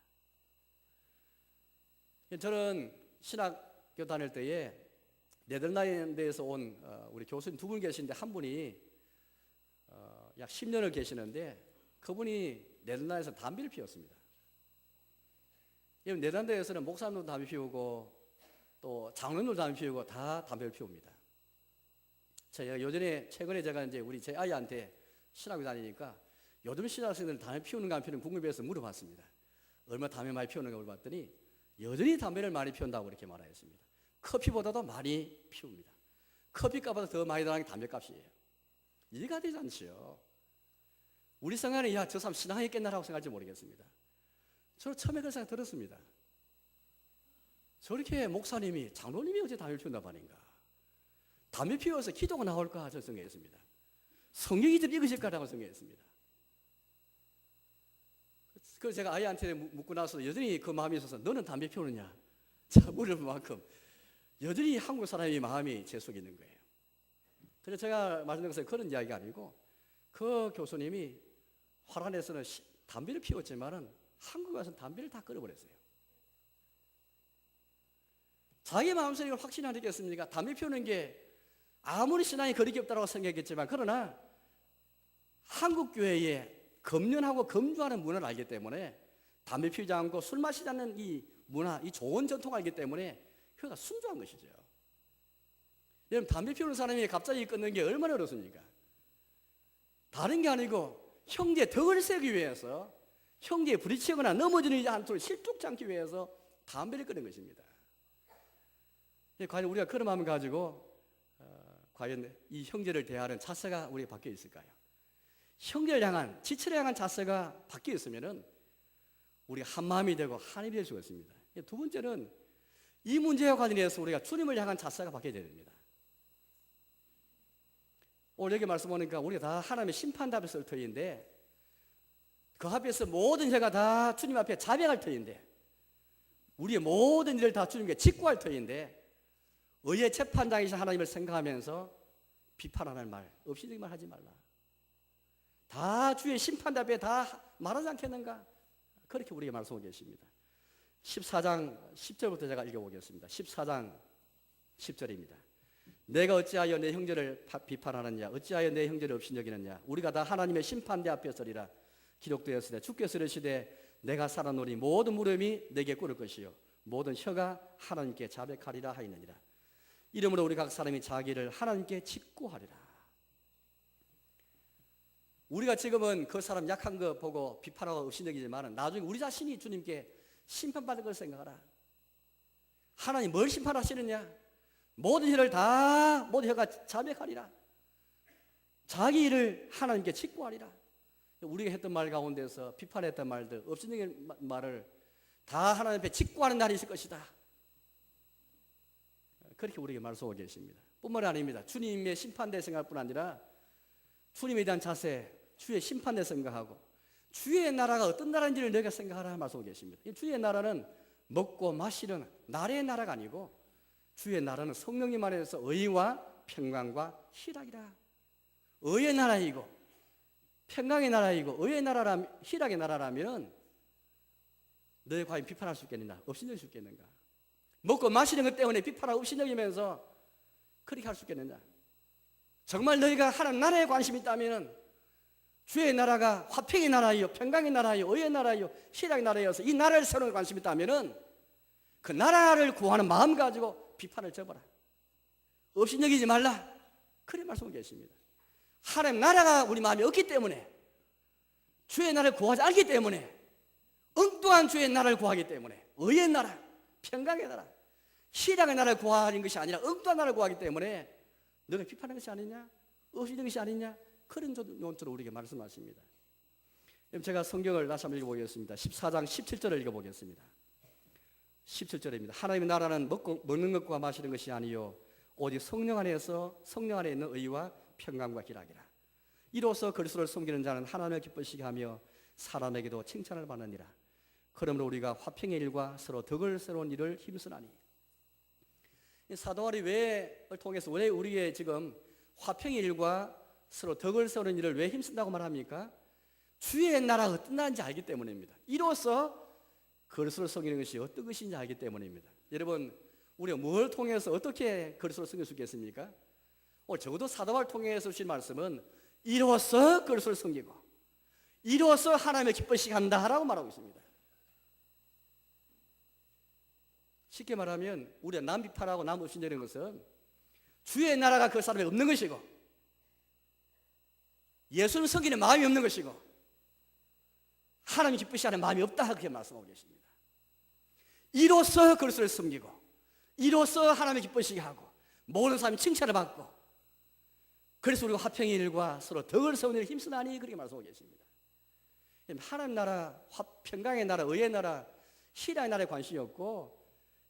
저는 신학교 다닐 때에 네덜란드에서 온 우리 교수님 두 분 계시는데, 한 분이 약 10년을 계시는데 그분이 네덜란드에서 담배를 피웠습니다. 네덜란드에서는 목사님도 담배 피우고 또 장로님도 담배 피우고 다 담배를 피웁니다. 제가 최근에 제가 이제 우리 제 아이한테 신학교 다니니까 요즘 신학생들 담배 피우는가 안 피우는가 궁금해서 물어봤습니다. 얼마 담배 많이 피우는가 물어봤더니 여전히 담배를 많이 피운다고 그렇게 말하였습니다. 커피보다도 많이 피웁니다. 커피값보다 더 많이 들어가는 게 담배값이에요. 이해가 되지 않죠. 우리 생각에는 야, 저 사람 신앙했겠나라고 생각할지 모르겠습니다. 저는 처음에 그런 생각 들었습니다. 저렇게 목사님이, 장로님이 어째 담배를 피운다고 하는가? 담배 피워서 기도가 나올까? 저는 생각했습니다. 성경이 좀 읽으실까라고 생각했습니다. 그래서 제가 아이한테 묻고 나서 여전히 그 마음이 있어서 너는 담배 피우느냐? 자, 물을 만큼 여전히 한국 사람의 마음이 제 속에 있는 거예요. 그래서 제가 말씀드린 것은 그런 이야기가 아니고 그 교수님이 화란에서는 담배를 피웠지만은 한국에 와서는 담배를 다 끊어버렸어요. 자기 마음속에 이걸 확신이 안 되겠습니까? 담배 피우는 게 아무리 신앙이 거리기 없다고 생각했지만 그러나 한국 교회에 금연하고 금주하는 문화를 알기 때문에 담배 피우지 않고 술 마시지 않는 이 문화, 이 좋은 전통을 알기 때문에 그가 순종한 것이죠. 여러분, 담배 피우는 사람이 갑자기 끊는 게 얼마나 어렵습니까? 다른 게 아니고 형제의 덕을 세우기 위해서, 형제의 부딪히거나 넘어지지 않도록 실족지 않기 위해서 담배를 끊는 것입니다. 과연 우리가 그런 마음을 가지고 과연 이 형제를 대하는 자세가 우리가 바뀌어 있을까요? 형제를 향한, 지체를 향한 자세가 바뀌어 있으면은 우리가 한 마음이 되고 하나님이 될 수가 있습니다. 두 번째는 이 문제와 관련해서 우리가 주님을 향한 자세가 바뀌어야 됩니다. 오늘 여기 말씀 보니까 우리가 다 하나님의 심판대 앞에 설 터인데 그 앞에서 모든 죄가 다 주님 앞에 자백할 터인데 우리의 모든 일을 다 주님께 직구할 터인데 의의 재판장이신 하나님을 생각하면서 비판하는 말, 없이적인 말 하지 말라. 다 주의 심판대 앞에 다 말하지 않겠는가? 그렇게 우리에게 말씀하고 계십니다. 14장 10절부터 제가 읽어보겠습니다. 14장 10절입니다. 내가 어찌하여 내 형제를 비판하느냐? 어찌하여 내 형제를 없이 여기느냐? 우리가 다 하나님의 심판대 앞에 서리라. 기록되었으되 주께서 이르시되 내가 살아노니 모든 무릎이 내게 꿇을 것이요 모든 혀가 하나님께 자백하리라 하였느니라. 이러므로 우리 각 사람이 자기를 하나님께 직구하리라. 우리가 지금은 그 사람 약한 거 보고 비판하고 없이 여기지만 나중에 우리 자신이 주님께 심판받을 걸 생각하라. 하나님 뭘 심판하시느냐? 모든 혀를 다 모든 혀가 자백하리라. 자기 일을 하나님께 직구하리라. 우리가 했던 말 가운데서 비판했던 말들, 없어진 말을 다 하나님 앞에 직구하는 날이 있을 것이다. 그렇게 우리에게 말씀하고 계십니다. 뿐만 아닙니다. 주님의 심판대 생각뿐 아니라 주님에 대한 자세, 주의 심판대 생각하고 주의 나라가 어떤 나라인지를 내가 생각하라 말씀하고 계십니다. 주의 나라는 먹고 마시는 나라의 나라가 아니고 주의 나라는 성령님 안에서 의와 평강과 희락이라. 의의 나라이고 평강의 나라이고 의의 나라라면, 희락의 나라라면 너희 과연 비판할 수 있겠느냐? 없이 수 있겠는가? 먹고 마시는 것 때문에 비판하고 없이 여기면서 그렇게 할 수 있겠느냐? 정말 너희가 하나님 나라에 관심이 있다면 주의 나라가 화평의 나라이요 평강의 나라이요 의의 나라이요 희락의 나라여서 이 나라를 세우는 데 관심이 있다면 그 나라를 구하는 마음 가지고 비판을 접어라. 없이 여기지 말라. 그런 말씀을 계십니다. 하나님 나라가 우리 마음에 없기 때문에 주의 나라를 구하지 않기 때문에 엉뚱한 주의 나라를 구하기 때문에 의의 나라, 평강의 나라, 희락의 나라를 구하는 것이 아니라 엉뚱한 나라를 구하기 때문에 너가 비판하는 것이 아니냐? 없이는 것이 아니냐? 그런 논조로 우리에게 말씀하십니다. 제가 성경을 다시 한번 읽어보겠습니다. 14장 17절을 읽어보겠습니다. 17절입니다. 하나님의 나라는 먹는 것과 마시는 것이 아니요 오직 성령 안에 있는 의와 평강과 희락이라. 이로써 그리스도를 섬기는 자는 하나님을 기쁘시게 하며 사람에게도 칭찬을 받느니라. 그러므로 우리가 화평의 일과 서로 덕을 세우는 일을 힘쓰나니. 사도바울이 왜를 통해서 왜 우리의 지금 화평의 일과 서로 덕을 세우는 일을 왜 힘쓴다고 말합니까? 주의 나라가 어떤 나라인지 알기 때문입니다. 이로써 그리스도를 섬기는 것이 어떤 것인지 알기 때문입니다. 여러분, 우리가 뭘 통해서 어떻게 그리스도를 섬길 수 있겠습니까? 적어도 사도바울을 통해서 주신 말씀은 이로써 그리스도를 섬기고 이로써 하나님을 기쁘시게 한다라고 말하고 있습니다. 쉽게 말하면 우리가 남 비판하고 남 없이 내리는 것은 주의 나라가 그 사람에 없는 것이고 예수를 섬기는 마음이 없는 것이고 하나님 기쁘시하는 마음이 없다 그렇게 말씀하고 계십니다. 이로써 그리스도를 섬기고 이로써 하나님을 기쁘시게 하고 모든 사람이 칭찬을 받고 그래서 우리가 화평의 일과 서로 덕을 세우는 일을 힘쓰나니 그렇게 말씀하고 계십니다. 하나님 나라, 평강의 나라, 의의 나라, 희락의 나라에 관심이 없고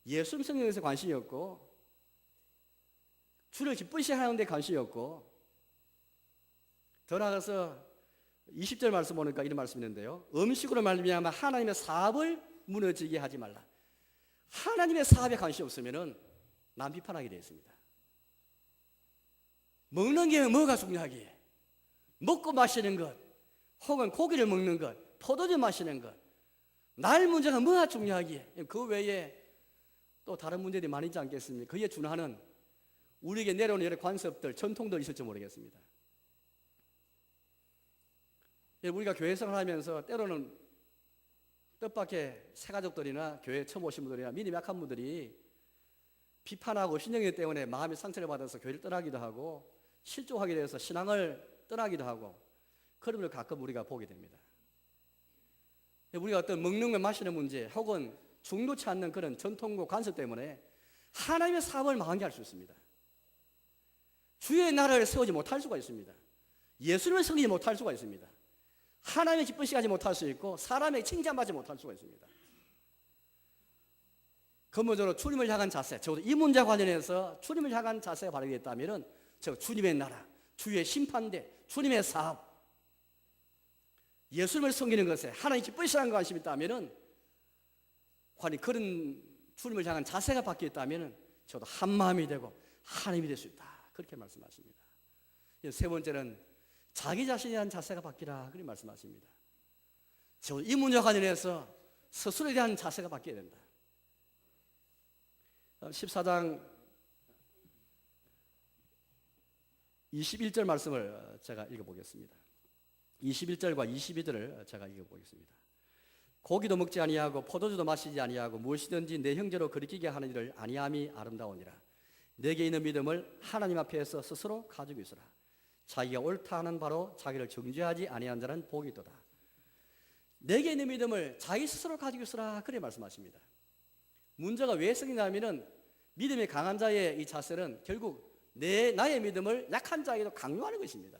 예수님 성경에서 관심이 없고 주를 기쁘시게 하는 데 관심이 없고 더 나아가서 20절 말씀 보니까 이런 말씀이 있는데요. 음식으로 말미암아 하나님의 사업을 무너지게 하지 말라. 하나님의 사업에 관심이 없으면 남 비판하게 되어 있습니다. 먹는 게 뭐가 중요하기에? 먹고 마시는 것, 혹은 고기를 먹는 것, 포도주 마시는 것, 날 문제가 뭐가 중요하기에? 그 외에 또 다른 문제들이 많이 있지 않겠습니까? 그에 준하는 우리에게 내려오는 여러 관습들, 전통들 있을지 모르겠습니다. 우리가 교회 생활하면서 때로는 뜻밖의 새가족들이나 교회 처음 오신 분들이나 믿음이 약한 분들이 비판하고 신령이기 때문에 마음의 상처를 받아서 교회를 떠나기도 하고 실족하게 돼서 신앙을 떠나기도 하고 그런 걸 가끔 우리가 보게 됩니다. 우리가 어떤 먹는 것 마시는 문제 혹은 중도치 않는 그런 전통과 관습 때문에 하나님의 사업을 망하게 할 수 있습니다. 주의 나라를 세우지 못할 수가 있습니다. 예수님을 섬기지 못할 수가 있습니다. 하나님의 기쁘시게 하지 못할 수 있고 사람에게 칭찬받지 못할 수가 있습니다. 근본적으로 주님을 향한 자세, 적어도 이 문제와 관련해서 주님을 향한 자세가 바르게 있다면 즉 주님의 나라, 주의 심판대, 주님의 사업, 예수님을 섬기는 것에 하나님 기쁘시라는 관심이 있다면 관이 그런 주님을 향한 자세가 바뀌어 있다면 저도 한 마음이 되고 하나님이 될 수 있다. 그렇게 말씀하십니다. 세 번째는 자기 자신에 대한 자세가 바뀌라. 그렇게 말씀하십니다. 이 문제와 관련해서 스스로에 대한 자세가 바뀌어야 된다. 14장 21절 말씀을 제가 읽어보겠습니다. 21절과 22절을 제가 읽어보겠습니다. 고기도 먹지 아니하고 포도주도 마시지 아니하고 무엇이든지 내 형제로 거리끼게 하는 일을 아니함이 아름다우니라. 내게 있는 믿음을 하나님 앞에서 스스로 가지고 있으라. 자기가 옳다 하는 바로 자기를 정죄하지 아니한 자는 복이 있도다. 내게 있는 믿음을 자기 스스로 가지고 있으라. 그래 말씀하십니다. 문제가 왜 생기냐면은 믿음이 강한 자의 이 자세는 결국 나의 믿음을 약한 자에게도 강요하는 것입니다.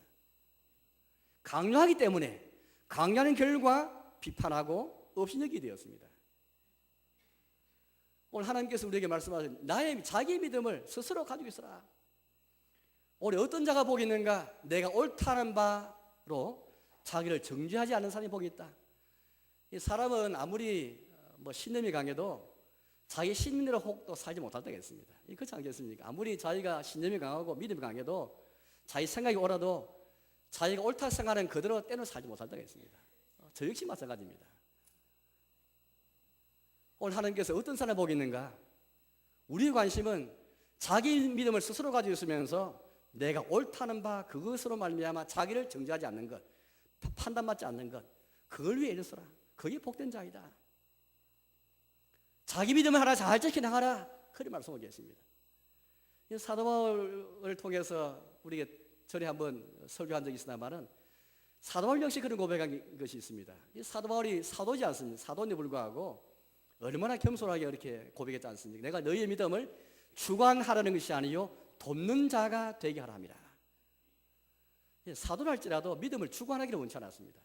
강요하기 때문에 강요하는 결과 비판하고 업신여기게 되었습니다. 오늘 하나님께서 우리에게 말씀하신 자기 믿음을 스스로 가지고 있으라. 오늘 어떤 자가 복이 있는가? 내가 옳다는 바로 자기를 정죄하지 않는 사람이 복이 있다. 이 사람은 아무리 신념이 강해도 자기 신념대로 혹도 살지 못할 때가 있습니다. 그렇지 않겠습니까? 아무리 자기가 신념이 강하고 믿음이 강해도 자기 생각이 옳아도 자기가 옳다 생각하는 그대로 때는 살지 못할 때가 있습니다. 저 역시 마찬가지입니다. 오늘 하나님께서 어떤 사람이 복이 있는가? 우리의 관심은 자기 믿음을 스스로 가지고 있으면서 내가 옳다는 바 그것으로 말미암아 자기를 정죄하지 않는 것, 판단받지 않는 것, 그걸 위해 애쓰라. 그게 복된 자이다. 자기 믿음을 하나 잘 지켜나가라. 그런 말씀을 계십니다. 사도 바울을 통해서 우리에게 전에 한번 설교한 적이 있으나마는 사도 바울 역시 그런 고백한 것이 있습니다. 이 사도 바울이 사도지 않습니까? 사도인데 불구하고 얼마나 겸손하게 이렇게 고백했지 않습니까? 내가 너희의 믿음을 주관하라는 것이 아니요 돕는 자가 되게 하라 함이라. 사도랄지라도 믿음을 주관하기를 원치 않았습니다.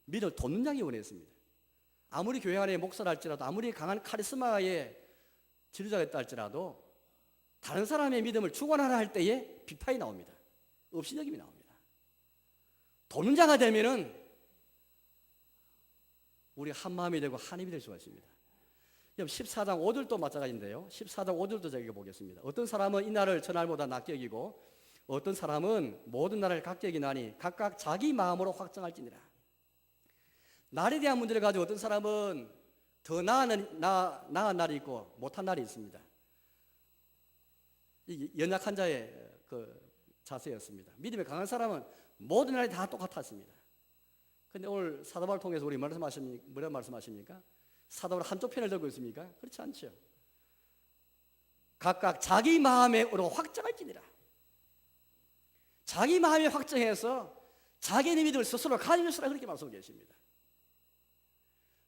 믿음을 돕는 자기 원했습니다. 아무리 교회 안에 목사랄지라도 아무리 강한 카리스마의 지도자가 있다 할지라도 다른 사람의 믿음을 주관하라 할 때에 비판이 나옵니다. 업신여김이 나옵니다. 돕는 자가 되면은 우리 한 마음이 되고 한 힘이 될 수가 있습니다. 14장 5절도 마찬가지인데요. 14장 5절도 제가 보겠습니다. 어떤 사람은 이 날을 저날보다 낮게 여기고 어떤 사람은 모든 날을 각게 여기나니 각각 자기 마음으로 확정할지니라. 날에 대한 문제를 가지고 어떤 사람은 더 나은 날이 있고 못한 날이 있습니다. 연약한 자의 그 자세였습니다. 믿음이 강한 사람은 모든 날이 다 똑같았습니다. 그런데 오늘 사도 바울을 통해서 우리 뭐라 말씀하십니까? 사도 바울 한쪽 편을 들고 있습니까? 그렇지 않죠. 각각 자기 마음으로 확정할지니라. 자기 마음에 확정해서 자기의 믿음을 스스로 가지고 있으라 그렇게 말씀하고 계십니다.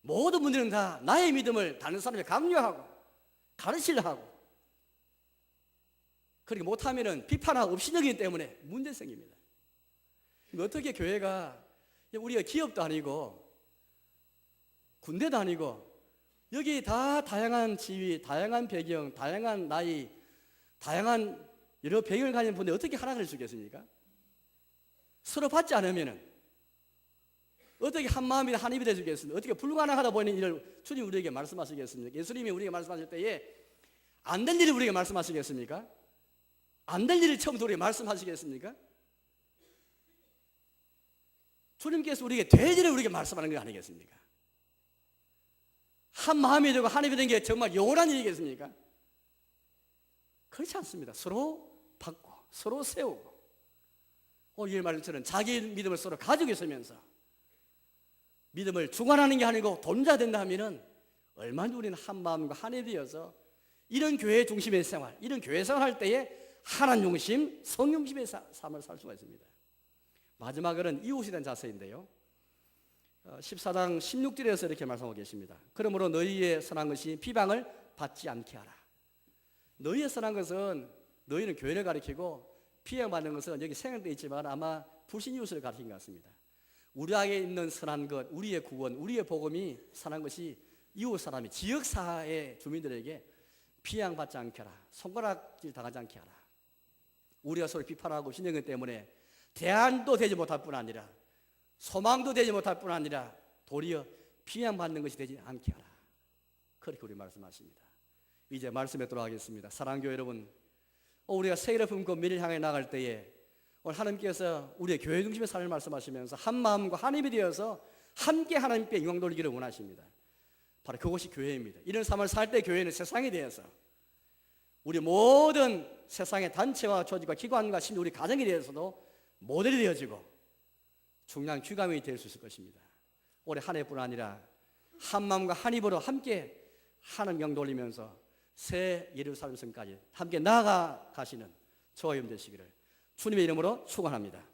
모든 분들은 다 나의 믿음을 다른 사람에게 강요하고 가르치려 하고 그렇게 못하면 비판하고 업신여기기 때문에 문제 생깁니다. 어떻게 교회가 우리가 기업도 아니고 군대도 아니고 여기 다 다양한 지위, 다양한 배경, 다양한 나이, 다양한 여러 배경을 가진 분들 어떻게 하나 될 수 있겠습니까? 서로 받지 않으면 어떻게 한 마음이 한 입이 되시겠습니까? 어떻게 불가능하다 보이는 일을 주님 우리에게 말씀하시겠습니까? 예수님이 우리에게 말씀하실 때에 안 될 일을 우리에게 말씀하시겠습니까? 안 될 일을 처음부터 우리에게 말씀하시겠습니까? 주님께서 우리에게 될 일을 우리에게 말씀하는 거 아니겠습니까? 한 마음이 되고 한 입이 된 게 정말 영원한 일이겠습니까? 그렇지 않습니다. 서로 받고 서로 세우고 오늘 이 말처럼 자기 믿음을 서로 가지고 있으면서 믿음을 주관하는 게 아니고 돈자 된다 하면은 얼마나 우리는 한 마음과 한 입이 되어서 이런 교회 중심의 생활, 이런 교회 생활할 때에 하나님 중심, 성령 중심의 삶을 살 수가 있습니다. 마지막으로는 이웃에 대한 자세인데요. 14장 16절에서 이렇게 말씀하고 계십니다. 그러므로 너희의 선한 것이 비방을 받지 않게 하라. 너희의 선한 것은 너희는 교회를 가리키고 비방받는 것은 여기 생각되어 있지만 아마 불신 이웃을 가리킨 것 같습니다. 우리에게 있는 선한 것, 우리의 구원, 우리의 복음이 선한 것이 이웃 사람이 지역사회 주민들에게 비방받지 않게 하라. 손가락질 당하지 않게 하라. 우리가 서로 비판하고 신경 때문에 대안도 되지 못할 뿐 아니라 소망도 되지 못할 뿐 아니라 도리어 비난받는 것이 되지 않게 하라. 그렇게 우리 말씀하십니다. 이제 말씀에 돌아가겠습니다. 사랑교회 여러분, 우리가 세계를 품고 미래를 향해 나갈 때에 오늘 하나님께서 우리의 교회 중심의 삶을 말씀하시면서 한 마음과 한 입이 되어서 함께 하나님께 영광 돌리기를 원하십니다. 바로 그것이 교회입니다. 이런 삶을 살 때 교회는 세상에 대해서 우리 모든 세상의 단체와 조직과 기관과 심지어 우리 가정에 대해서도 모델이 되어지고 중요한 귀감이 될 수 있을 것입니다. 올해 한 해뿐 아니라 한 마음과 한 입으로 함께 하나님 영광 돌리면서 새 예루살렘 성까지 함께 나아가시는 저와 여러분 되시기를 주님의 이름으로 축원합니다.